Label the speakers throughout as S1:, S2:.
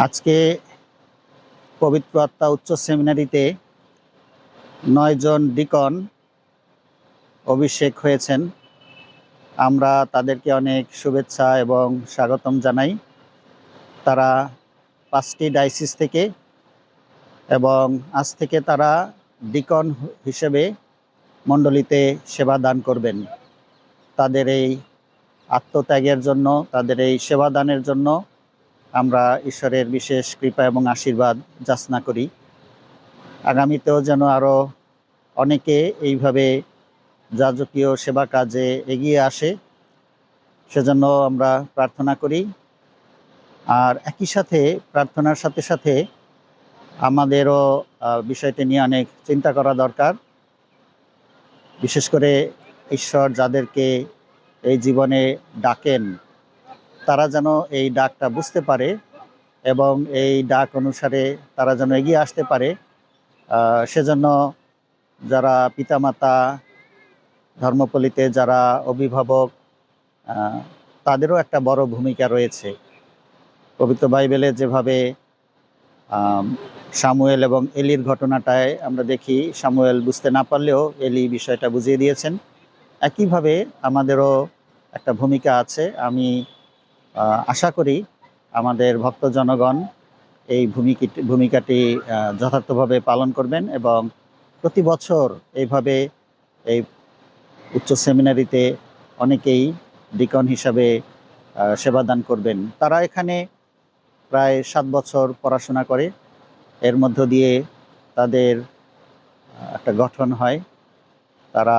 S1: আজকে পবিত্র আত্মা উচ্চ সেমিনারিতে 9 জন ডিকন অভিষেক হয়েছেন। আমরা তাদেরকে অনেক শুভেচ্ছা এবং স্বাগতম জানাই। তারা 5টি ডায়োসিস থেকে এবং আজ থেকে তারা ডিকন হিসেবে মণ্ডলীতে সেবা দান করবেন। তাদের এই আত্মত্যাগের জন্য, তাদের এই সেবা দানের জন্য আমরা ঈশ্বরের বিশেষ কৃপা এবং আশীর্বাদ যাচনা করি। আগামীতেও যেন আরও অনেকে এইভাবে যাজকীয় সেবা কাজে এগিয়ে আসে, সেজন্য আমরা প্রার্থনা করি। আর একই সাথে প্রার্থনার সাথে সাথে আমাদেরও বিষয়টি নিয়ে অনেক চিন্তা করা দরকার। বিশেষ করে ঈশ্বর যাদেরকে এই জীবনে ডাকেন, তারা যেন এই ডাকটা বুঝতে পারে এবং এই ডাক অনুসারে তারা যেন এগিয়ে আসতে পারে। সেজন্য যারা পিতামাতা, ধর্মপল্লীতে যারা অভিভাবক, তাদেরও একটা বড় ভূমিকা রয়েছে। পবিত্র বাইবেলে যেভাবে সামুয়েল এবং এলির ঘটনাটায় আমরা দেখি, সামুয়েল বুঝতে না পারলেও এলি বিষয়টা বুঝিয়ে দিয়েছেন। একইভাবে আমাদেরও একটা ভূমিকা আছে। আমি আশা করি আমাদের ভক্ত জনগণ এই ভূমিকাটি যথার্থভাবে পালন করবেন এবং প্রতি বছর এইভাবে এই উচ্চ সেমিনারিতে অনেকেই ডিকন হিসাবে সেবাদান করবেন। তারা এখানে প্রায় 7 বছর পড়াশোনা করে, এর মধ্য দিয়ে তাদের একটা গঠন হয়, তারা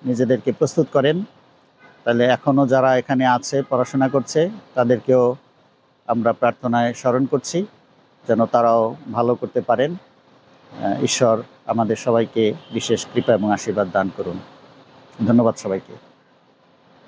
S1: নিজেদেরকে প্রস্তুত করেন। তাহলে এখনও যারা এখানে আছে, পড়াশোনা করছে, তাদেরকেও আমরা প্রার্থনায় স্মরণ করছি যেন তারাও ভালো করতে পারেন। ঈশ্বর আমাদের সবাইকে বিশেষ কৃপা এবং আশীর্বাদ দান করুন। ধন্যবাদ সবাইকে।